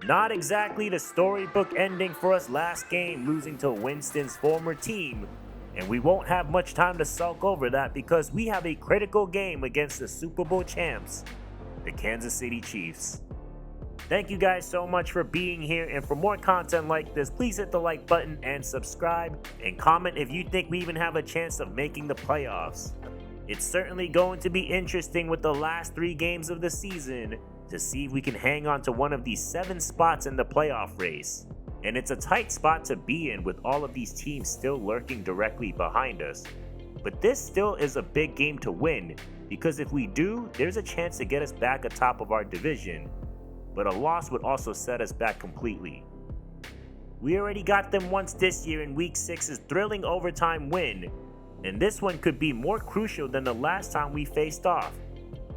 Not exactly the storybook ending for us last game, losing to Winston's former team, and we won't have much time to sulk over that because we have a critical game against the Super Bowl champs, the Kansas City Chiefs. Thank you guys so much for being here, and for more content like this, please hit the like button and subscribe, and comment if you think we even have a chance of making the playoffs. It's certainly going to be interesting with the last 3 games of the season to see if we can hang on to one of these 7 spots in the playoff race. And it's a tight spot to be in with all of these teams still lurking directly behind us. But this still is a big game to win, because if we do, there's a chance to get us back atop of our division. But a loss would also set us back completely. We already got them once this year in Week 6's thrilling overtime win, and this one could be more crucial than the last time we faced off.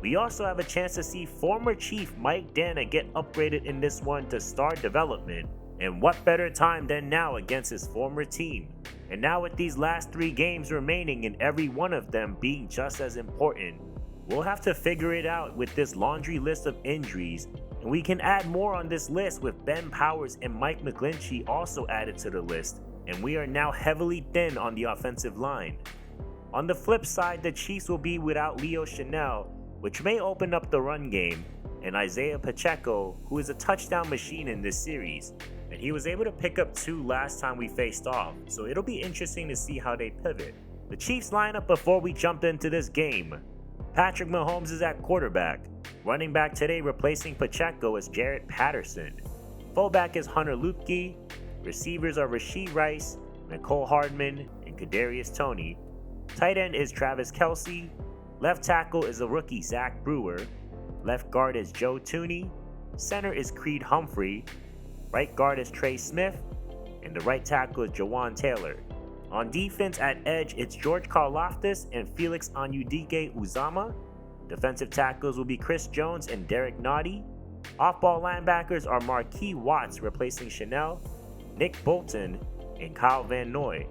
We also have a chance to see former Chief Mike Dana get upgraded in this one to star development, and what better time than now against his former team. And now with these last 3 games remaining and every one of them being just as important, we'll have to figure it out with this laundry list of injuries, and we can add more on this list with Ben Powers and Mike McGlinchey also added to the list, and we are now heavily thin on the offensive line. On the flip side, the Chiefs will be without Leo Chanel, which may open up the run game, and Isaiah Pacheco, who is a touchdown machine in this series, and he was able to pick up 2 last time we faced off, so it'll be interesting to see how they pivot. The Chiefs lineup before we jump into this game. Patrick Mahomes is at quarterback. Running back today replacing Pacheco is Jarrett Patterson. Fullback is Hunter Luepke. Receivers are Rashee Rice, Nicole Hardman, and Kadarius Toney. Tight end is Travis Kelce. Left tackle is the rookie Zach Brewer. Left guard is Joe Tooney. Center is Creed Humphrey. Right guard is Trey Smith. And the right tackle is Jawan Taylor. On defense at edge, it's George Karlaftis and Felix Onyedigbe-Uzama. Defensive tackles will be Chris Jones and Derek Nottie. Off-ball linebackers are Marquis Watts replacing Chanel, Nick Bolton, and Kyle Van Noy.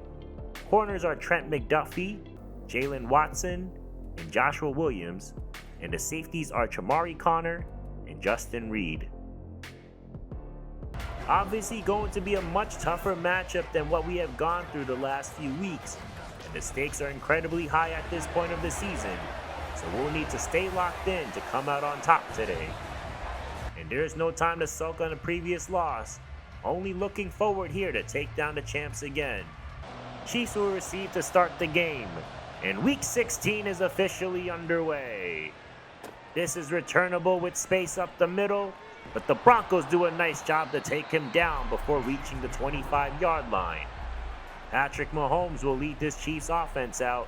Corners are Trent McDuffie, Jalen Watson, and Joshua Williams. And the safeties are Chamari Connor and Justin Reed. Obviously going to be a much tougher matchup than what we have gone through the last few weeks, and the stakes are incredibly high at this point of the season, so we'll need to stay locked in to come out on top today. And there's no time to sulk on a previous loss, only looking forward here to take down the champs again. Chiefs will receive to start the game, and Week 16 is officially underway. This is returnable with space up the middle, but the Broncos do a nice job to take him down before reaching the 25-yard line. Patrick Mahomes will lead this Chiefs offense out,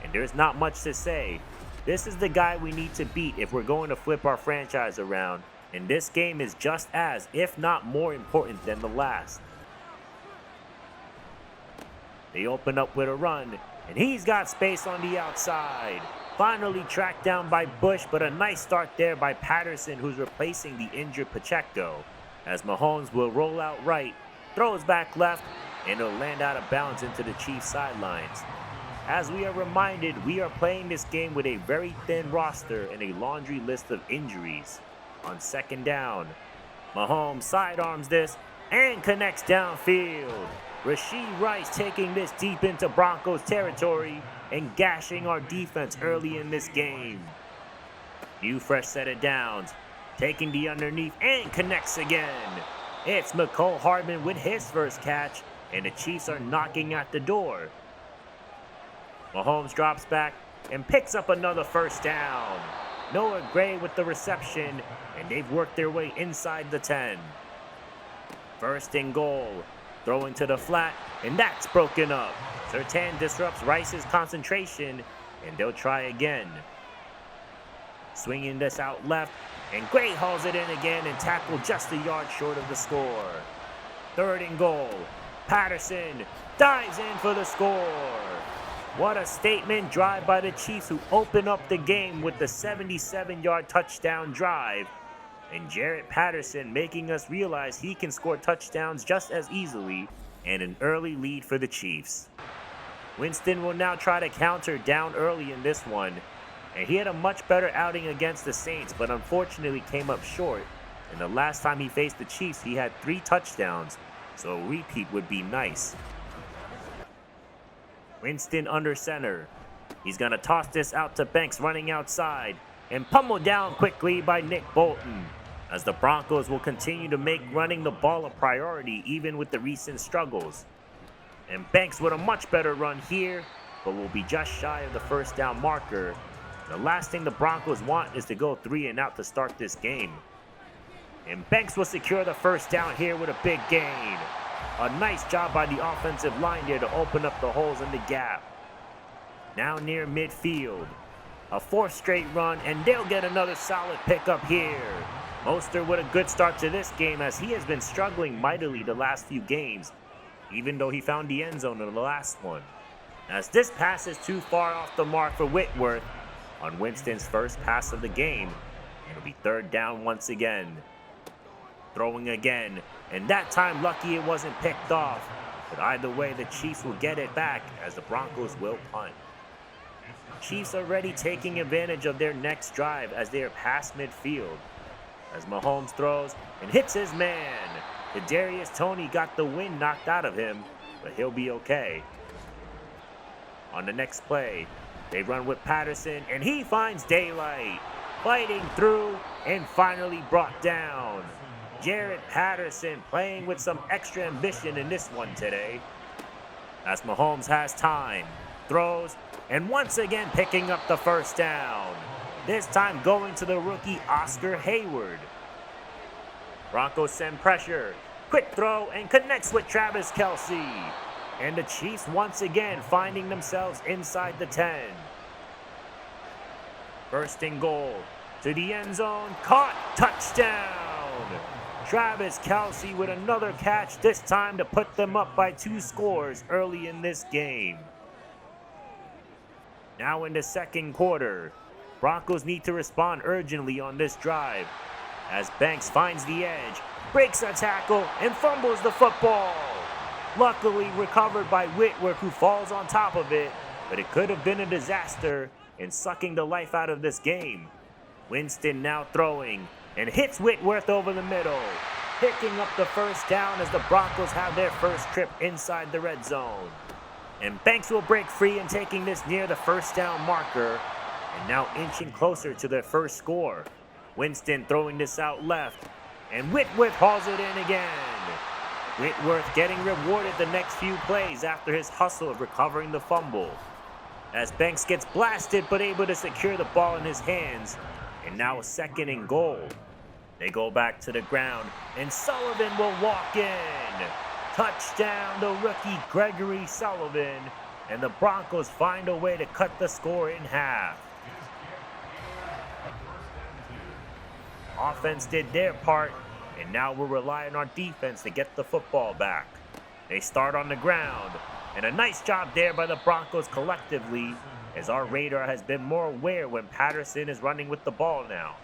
and there's not much to say. This is the guy we need to beat if we're going to flip our franchise around, and this game is just as, if not more important than the last. They open up with a run, and he's got space on the outside. Finally tracked down by Bush, but a nice start there by Patterson, who's replacing the injured Pacheco. As Mahomes will roll out right, throws back left, and it'll land out of bounds into the Chiefs sidelines. As we are reminded, we are playing this game with a very thin roster and a laundry list of injuries. On second down, Mahomes sidearms this and connects downfield. Rashee Rice taking this deep into Broncos territory and gashing our defense early in this game. New fresh set of downs, taking the underneath and connects again. It's Nicole Hardman with his first catch, and the Chiefs are knocking at the door. Mahomes drops back and picks up another first down. Noah Gray with the reception, and they've worked their way inside the 10. First and goal. Throwing to the flat, and that's broken up. Surtain disrupts Rice's concentration, and they'll try again. Swinging this out left, and Gray hauls it in again and tackled just a yard short of the score. Third and goal. Patterson dives in for the score. What a statement drive by the Chiefs, who open up the game with the 77-yard touchdown drive. And Jarrett Patterson making us realize he can score touchdowns just as easily, and an early lead for the Chiefs. Winston will now try to counter down early in this one, and he had a much better outing against the Saints, but unfortunately came up short. And the last time he faced the Chiefs, he had 3 touchdowns, so a repeat would be nice. Winston under center. He's going to toss this out to Banks running outside and pummeled down quickly by Nick Bolton, as the Broncos will continue to make running the ball a priority even with the recent struggles. And Banks with a much better run here, but will be just shy of the first down marker. The last thing the Broncos want is to go 3 and out to start this game. And Banks will secure the first down here with a big gain. A nice job by the offensive line there to open up the holes in the gap. Now near midfield. A 4th straight run, and they'll get another solid pickup here. Mostert with a good start to this game, as he has been struggling mightily the last few games, even though he found the end zone in the last one. As this pass is too far off the mark for Whitworth on Winston's first pass of the game, it'll be 3rd down once again. Throwing again, and that time lucky it wasn't picked off, but either way the Chiefs will get it back as the Broncos will punt. Chiefs already taking advantage of their next drive as they are past midfield. As Mahomes throws and hits his man. Kadarius Toney got the wind knocked out of him, but he'll be okay. On the next play, they run with Patterson, and he finds daylight. Fighting through and finally brought down. Jaret Patterson playing with some extra ambition in this one today. As Mahomes has time, throws, and once again picking up the first down. This time going to the rookie Oscar Hayward. Broncos send pressure. Quick throw and connects with Travis Kelce. And the Chiefs once again finding themselves inside the 10. 1st and goal. To the end zone. Caught. Touchdown. Travis Kelce with another catch, this time to put them up by 2 scores early in this game. Now in the 2nd quarter. Broncos need to respond urgently on this drive, as Banks finds the edge, breaks a tackle, and fumbles the football. Luckily recovered by Whitworth, who falls on top of it, but it could have been a disaster in sucking the life out of this game. Winston now throwing, and hits Whitworth over the middle, picking up the first down as the Broncos have their first trip inside the red zone. And Banks will break free and taking this near the first down marker, and now inching closer to their first score. Winston throwing this out left, and Whitworth hauls it in again. Whitworth getting rewarded the next few plays after his hustle of recovering the fumble. As Banks gets blasted but able to secure the ball in his hands, and now a 2nd and goal. They go back to the ground, and Sullivan will walk in. Touchdown to rookie Gregory Sullivan, and the Broncos find a way to cut the score in half. Offense did their part, and now we'll rely on our defense to get the football back. They start on the ground, and a nice job there by the Broncos collectively, as our radar has been more aware when Patterson is running with the ball now.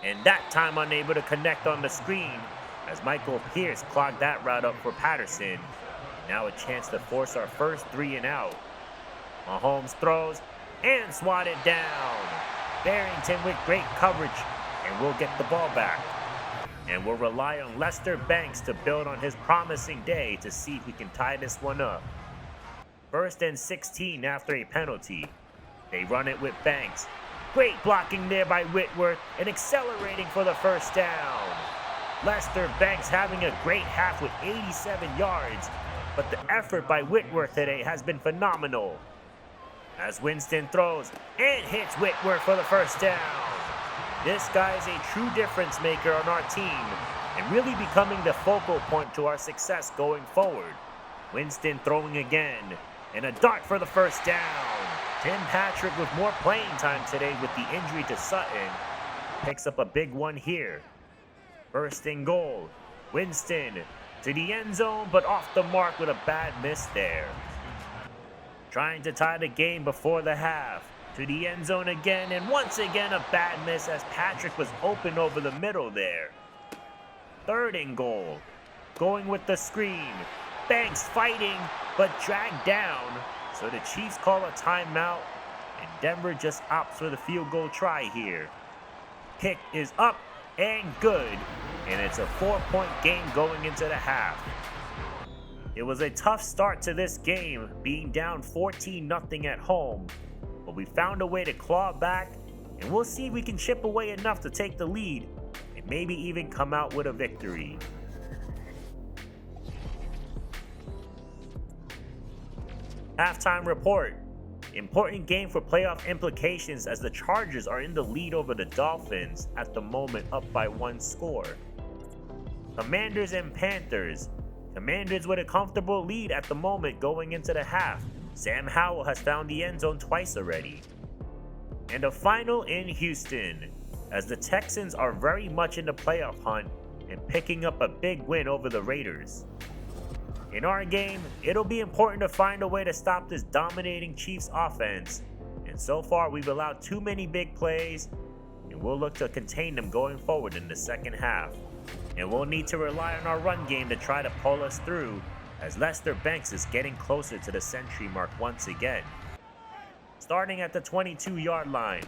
And that time unable to connect on the screen, as Michael Pierce clogged that route up for Patterson. Now a chance to force our first 3 and out. Mahomes throws and swatted down. Barrington with great coverage, and we'll get the ball back. And we'll rely on Lester Banks to build on his promising day to see if we can tie this one up. 1st and 16 after a penalty. They run it with Banks. Great blocking there by Whitworth and accelerating for the first down. Lester Banks having a great half with 87 yards, but the effort by Whitworth today has been phenomenal. As Winston throws and hits Whitworth for the first down. This guy is a true difference maker on our team and really becoming the focal point to our success going forward. Winston throwing again, and a dart for the first down. Tim Patrick with more playing time today with the injury to Sutton picks up a big one here. 1st and goal. Winston to the end zone, but off the mark with a bad miss there. Trying to tie the game before the half. To the end zone again, and once again a bad miss as Patrick was open over the middle there. 3rd and goal. Going with the screen. Banks fighting, but dragged down. So the Chiefs call a timeout, and Denver just opts for the field goal try here. Kick is up and good. and it's a 4-point game going into the half. It was a tough start to this game, being down 14-0 at home, but we found a way to claw back, and we'll see if we can chip away enough to take the lead and maybe even come out with a victory. Halftime report. Important game for playoff implications as the Chargers are in the lead over the Dolphins at the moment, up by 1 score. Commanders and Panthers. Commanders with a comfortable lead at the moment going into the half. Sam Howell has found the end zone twice already. And a final in Houston, as the Texans are very much in the playoff hunt and picking up a big win over the Raiders. In our game, it'll be important to find a way to stop this dominating Chiefs offense, and so far we've allowed too many big plays, and we'll look to contain them going forward in the second half. And we'll need to rely on our run game to try to pull us through, as Lester Banks is getting closer to the century mark once again. Starting at the 22-yard line,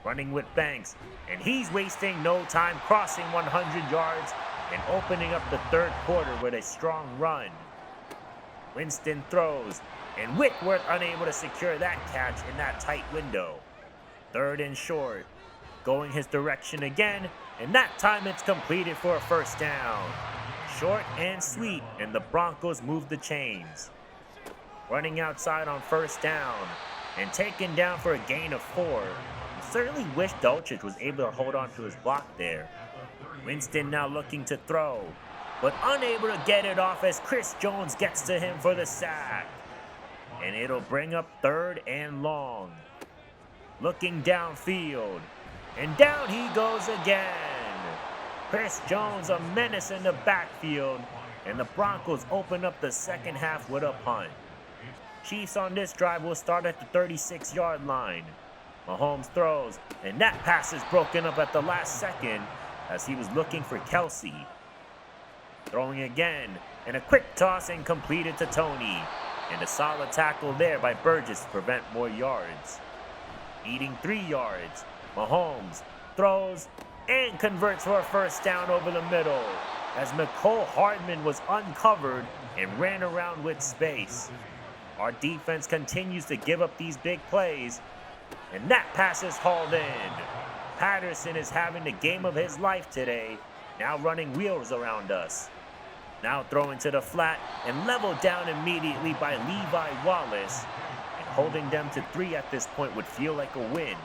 running with Banks, and he's wasting no time crossing 100 yards and opening up the third quarter with a strong run. Winston throws, and Whitworth unable to secure that catch in that tight window. Third and short, going his direction again, and that time it's completed for a first down. Short and sweet, and the Broncos move the chains. Running outside on first down, and taken down for a gain of 4. Certainly wish Dolchich was able to hold on to his block there. Winston now looking to throw, but unable to get it off as Chris Jones gets to him for the sack. And it'll bring up third and long. Looking downfield, and down he goes again. Chris Jones a menace in the backfield, and the Broncos open up the second half with a punt. Chiefs on this drive will start at the 36-yard line. Mahomes throws, and that pass is broken up at the last second as he was looking for Kelsey. Throwing again, and a quick toss and completed to Tony. And a solid tackle there by Burgess to prevent more yards. Needing 3 yards, Mahomes throws and converts for a first down over the middle as McCole Hardman was uncovered and ran around with space. Our defense continues to give up these big plays, and that pass is hauled in. Patterson is having the game of his life today, now running wheels around us. Now throwing to the flat and leveled down immediately by Levi Wallace, and holding them to 3 at this point would feel like a win.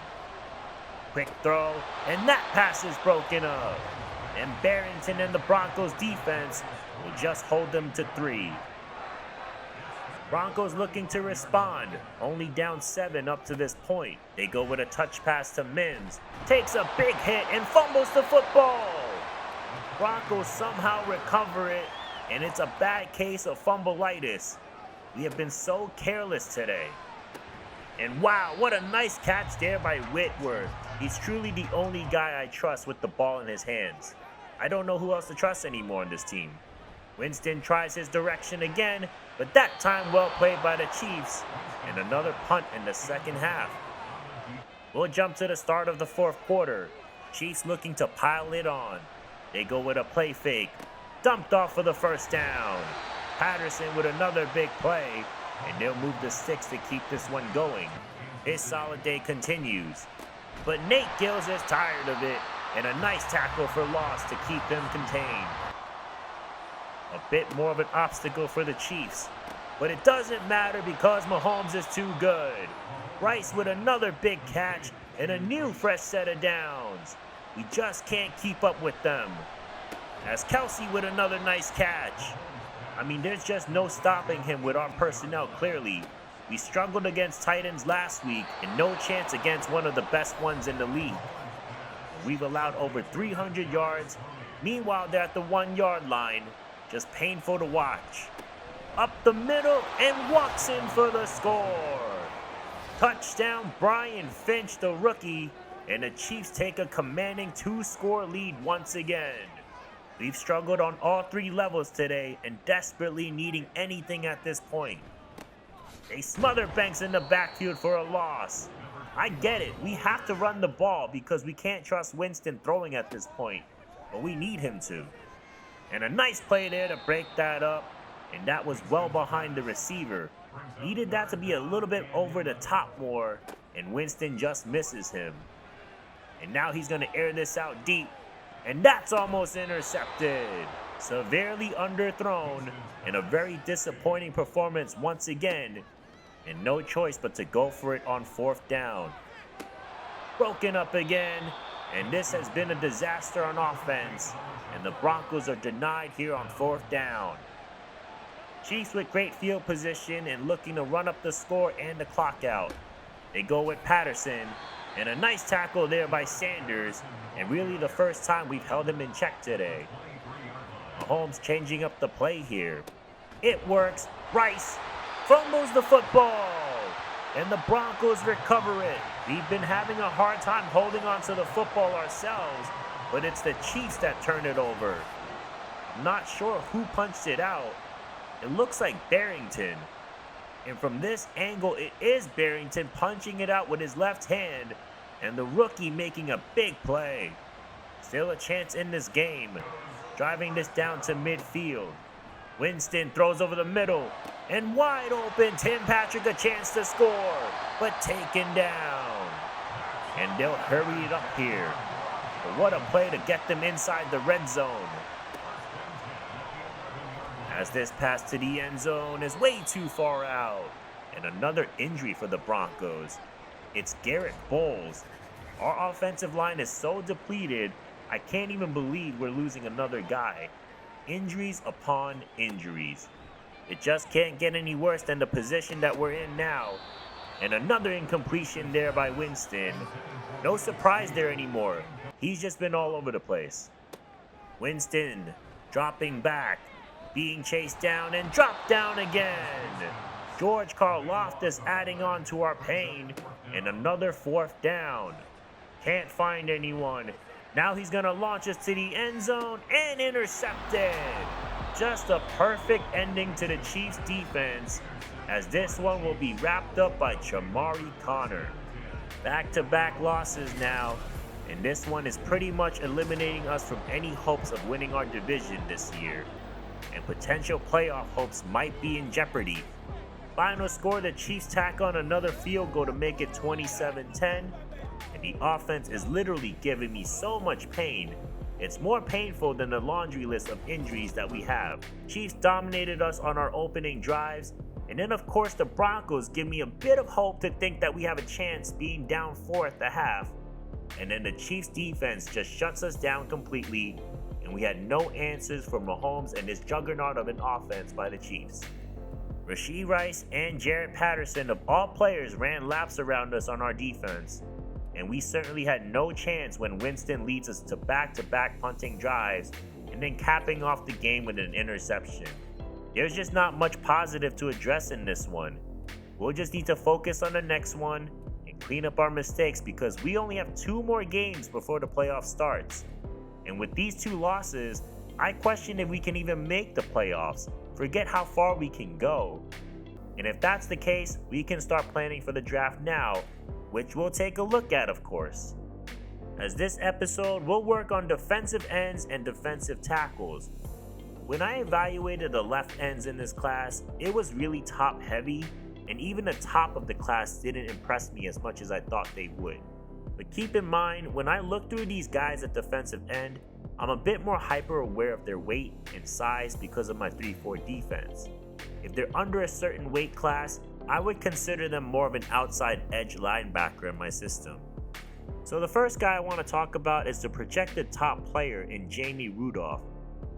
Quick throw, and that pass is broken up, and Barrington and the Broncos defense will just hold them to 3. Broncos looking to respond, only down 7 up to this point. They go with a touch pass to Mims, takes a big hit and fumbles the football. Broncos somehow recover it, and it's a bad case of fumbleitis. We have been so careless today. And wow, what a nice catch there by Whitworth. He's truly the only guy I trust with the ball in his hands. I don't know who else to trust anymore on this team. Winston tries his direction again, but that time well played by the Chiefs, and another punt in the second half. We'll jump to the start of the fourth quarter. Chiefs looking to pile it on. They go with a play fake, dumped off for the first down. Patterson with another big play, and they'll move the sticks to keep this one going. His solid day continues, but Nate Gills is tired of it, and a nice tackle for loss to keep him contained. A bit more of an obstacle for the Chiefs, but it doesn't matter because Mahomes is too good. Rice with another big catch and a new fresh set of downs. We just can't keep up with them. As Kelsey with another nice catch. I mean, there's just no stopping him with our personnel clearly. We struggled against tight ends last week and no chance against one of the best ones in the league. We've allowed over 300 yards. Meanwhile, they're at the 1-yard line. Just painful to watch. Up the middle and walks in for the score. Touchdown Brian Finch, the rookie, and the Chiefs take a commanding 2-score lead once again. We've struggled on all 3 levels today and desperately needing anything at this point. They smother Banks in the backfield for a loss. I get it, we have to run the ball because we can't trust Winston throwing at this point. but we need him to. And a nice play there to break that up, and that was well behind the receiver. Needed that to be a little bit over the top more, and Winston just misses him. And now he's going to air this out deep, and that's almost intercepted. Severely underthrown, and a very disappointing performance once again, and no choice but to go for it on 4th down. Broken up again, and this has been a disaster on offense, and the Broncos are denied here on 4th down. Chiefs with great field position and looking to run up the score and the clock out. They go with Patterson, and a nice tackle there by Sanders, and really the first time we've held him in check today. Mahomes changing up the play here. It works. Rice fumbles the football, and the Broncos recover it. We've been having a hard time holding on to the football ourselves, but it's the Chiefs that turn it over. Not sure who punched it out. It looks like Barrington. And from this angle, it is Barrington punching it out with his left hand, and the rookie making a big play. Still a chance in this game. Driving this down to midfield. Winston throws over the middle, and wide open, Tim Patrick a chance to score, but taken down. And they'll hurry it up here. But what a play to get them inside the red zone. As this pass to the end zone is way too far out. And another injury for the Broncos. It's Garrett Bowles. Our offensive line is so depleted, I can't even believe we're losing another guy. Injuries upon injuries. It just can't get any worse than the position that we're in now. And another incompletion there by Winston. No surprise there anymore. He's just been all over the place. Winston dropping back, being chased down and dropped down again. George Karlaftis adding on to our pain, and another 4th down. Can't find anyone. Now he's going to launch us to the end zone and intercepted. Just a perfect ending to the Chiefs defense, as this one will be wrapped up by Chamari Connor. Back-to-back losses now, and this one is pretty much eliminating us from any hopes of winning our division this year. And potential playoff hopes might be in jeopardy. Final score, the Chiefs tack on another field goal to make it 27-10. And the offense is literally giving me so much pain. It's more painful than the laundry list of injuries that we have. Chiefs dominated us on our opening drives. And then of course the Broncos give me a bit of hope to think that we have a chance being down 4 at the half. And then the Chiefs defense just shuts us down completely. And we had no answers for Mahomes and this juggernaut of an offense by the Chiefs. Rashee Rice and Jaret Patterson of all players ran laps around us on our defense. And we certainly had no chance when Winston leads us to back-to-back punting drives and then capping off the game with an interception. There's just not much positive to address in this one. We'll just need to focus on the next one and clean up our mistakes because we only have 2 more games before the playoff starts. And with these 2 losses, I question if we can even make the playoffs. Forget how far we can go. And if that's the case, we can start planning for the draft now, which we'll take a look at, of course. As this episode, we'll work on defensive ends and defensive tackles. When I evaluated the left ends in this class, it was really top heavy, and even the top of the class didn't impress me as much as I thought they would. But keep in mind, when I look through these guys at defensive end, I'm a bit more hyper aware of their weight and size because of my 3-4 defense. If they're under a certain weight class, I would consider them more of an outside edge linebacker in my system. So the first guy I want to talk about is the projected top player in Jamie Rudolph.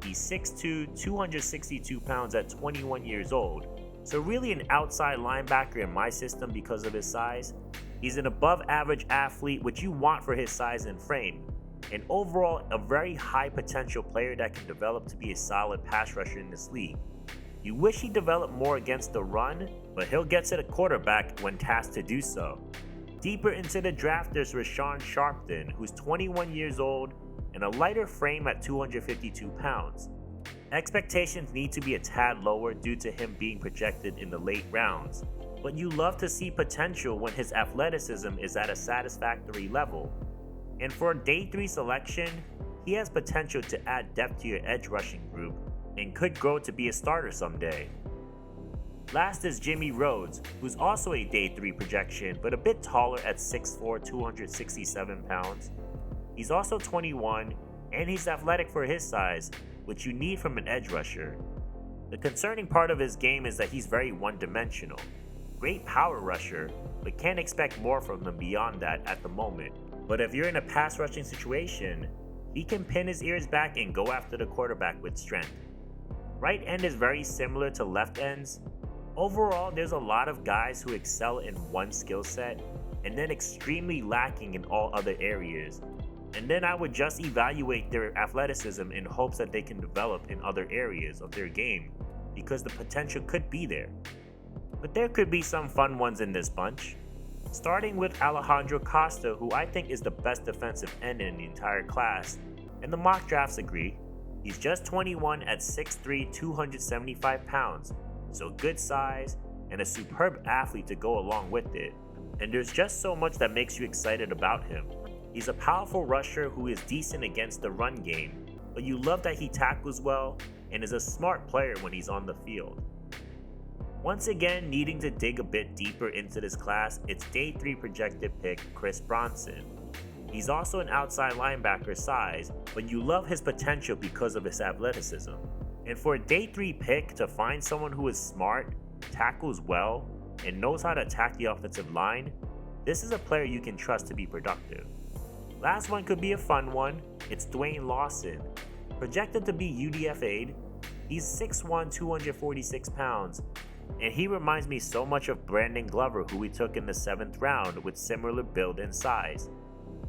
He's 6'2", 262 pounds at 21 years old. So really an outside linebacker in my system because of his size. He's an above average athlete, which you want for his size and frame. And overall, a very high potential player that can develop to be a solid pass rusher in this league. You wish he developed more against the run, but he'll get to the quarterback when tasked to do so. Deeper into the draft, there's Rashawn Sharpton, who's 21 years old and a lighter frame at 252 pounds. Expectations need to be a tad lower due to him being projected in the late rounds, but you love to see potential when his athleticism is at a satisfactory level. And for a day 3 selection, he has potential to add depth to your edge rushing group and could grow to be a starter someday. Last is Jimmy Rhodes, who's also a day 3 projection, but a bit taller at 6'4", 267 pounds. He's also 21, and he's athletic for his size, which you need from an edge rusher. The concerning part of his game is that he's very one-dimensional. Great power rusher, but can't expect more from him beyond that at the moment. But if you're in a pass rushing situation, he can pin his ears back and go after the quarterback with strength. Right end is very similar to left ends. Overall, there's a lot of guys who excel in one skill set and then extremely lacking in all other areas. And then I would just evaluate their athleticism in hopes that they can develop in other areas of their game, because the potential could be there. But there could be some fun ones in this bunch. Starting with Alejandro Costa, who I think is the best defensive end in the entire class, and the mock drafts agree. He's just 21 at 6'3", 275 pounds, so good size and a superb athlete to go along with it. And there's just so much that makes you excited about him. He's a powerful rusher who is decent against the run game, but you love that he tackles well and is a smart player when he's on the field. Once again, needing to dig a bit deeper into this class, it's day 3 projected pick Chris Bronson. He's also an outside linebacker size, but you love his potential because of his athleticism. And for a day 3 pick to find someone who is smart, tackles well, and knows how to attack the offensive line, this is a player you can trust to be productive. Last one could be a fun one. It's Dwayne Lawson. Projected to be UDFA'd, he's 6'1", 246 pounds, and he reminds me so much of Brandon Glover, who we took in the 7th round with similar build and size.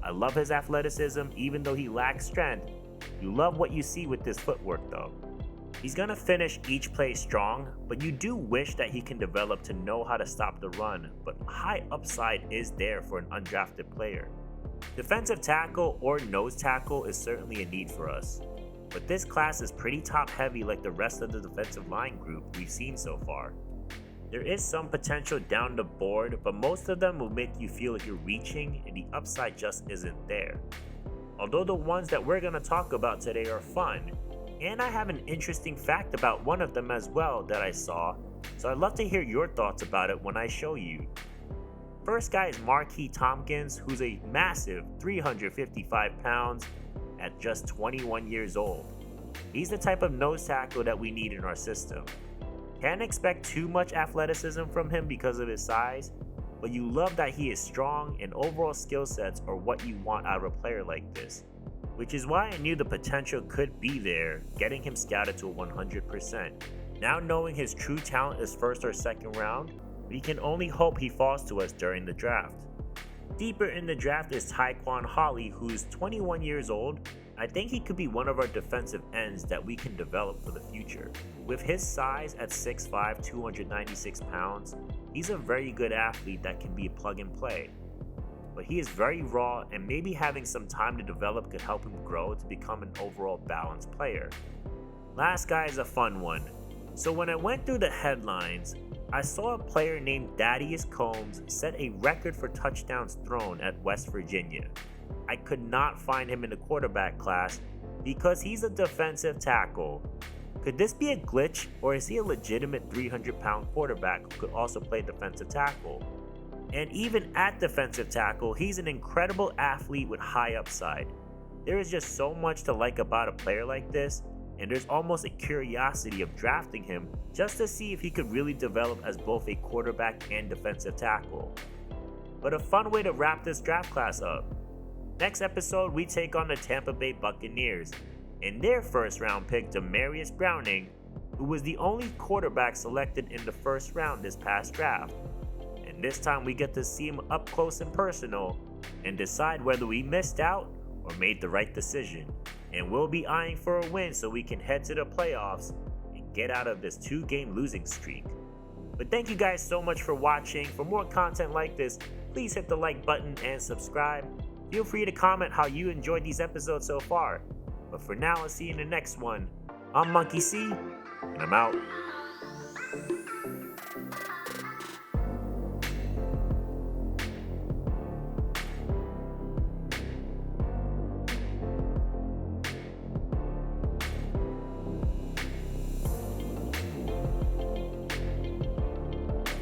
I love his athleticism even though he lacks strength. You love what you see with this footwork though. He's gonna finish each play strong, but you do wish that he can develop to know how to stop the run, but high upside is there for an undrafted player. Defensive tackle or nose tackle is certainly a need for us, but this class is pretty top heavy like the rest of the defensive line group we've seen so far. There is some potential down the board, but most of them will make you feel like you're reaching and the upside just isn't there. Although the ones that we're going to talk about today are fun, and I have an interesting fact about one of them as well that I saw, so I'd love to hear your thoughts about it when I show you. First guy is Marquis Tompkins, who's a massive 355 pounds at just 21 years old. He's the type of nose tackle that we need in our system. Can't expect too much athleticism from him because of his size, but you love that he is strong and overall skill sets are what you want out of a player like this, which is why I knew the potential could be there, getting him scouted to 100%. Now knowing his true talent is 1st or 2nd round, we can only hope he falls to us during the draft. Deeper in the draft is Tyquan Holly, who's 21 years old. I think he could be one of our defensive ends that we can develop for the future. With his size at 6'5", 296 pounds, he's a very good athlete that can be a plug and play. But he is very raw, and maybe having some time to develop could help him grow to become an overall balanced player. Last guy is a fun one. So when I went through the headlines, I saw a player named Thaddeus Combs set a record for touchdowns thrown at West Virginia. I could not find him in the quarterback class because he's a defensive tackle. Could this be a glitch, or is he a legitimate 300-pound quarterback who could also play defensive tackle? And even at defensive tackle, he's an incredible athlete with high upside. There is just so much to like about a player like this, and there's almost a curiosity of drafting him just to see if he could really develop as both a quarterback and defensive tackle. But a fun way to wrap this draft class up. Next episode, we take on the Tampa Bay Buccaneers and their 1st round pick, Demarius Browning, who was the only quarterback selected in the 1st round this past draft. And this time we get to see him up close and personal and decide whether we missed out or made the right decision. And we'll be eyeing for a win so we can head to the playoffs and get out of this 2-game losing streak. But thank you guys so much for watching. For more content like this, please hit the like button and subscribe. Feel free to comment how you enjoyed these episodes so far. But for now, I'll see you in the next one. I'm Monkey C, and I'm out.